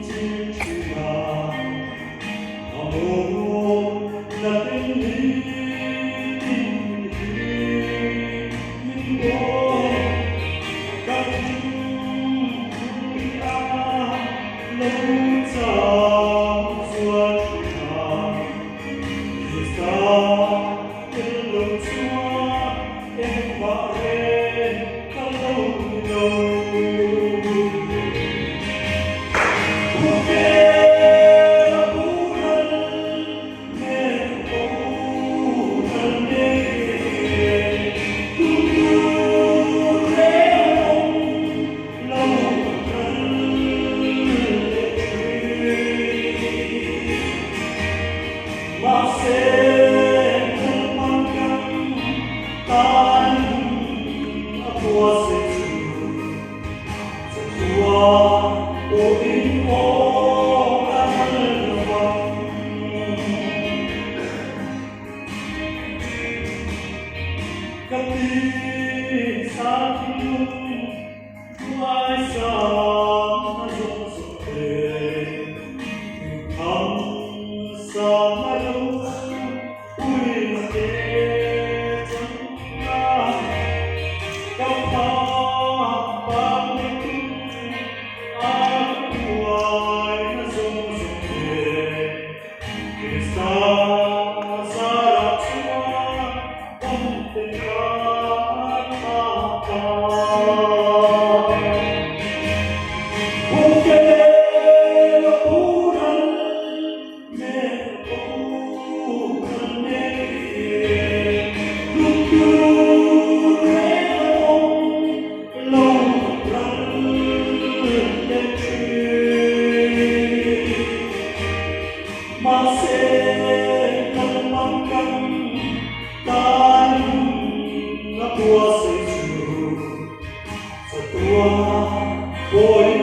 chim chúa amor na tình các chúng ta lâu trong suốt tháng vì sao in lòng Chúa em và em đã lâu lâu. Hãy subscribe cho kênh Ghiền Mì Gõ để không Tua,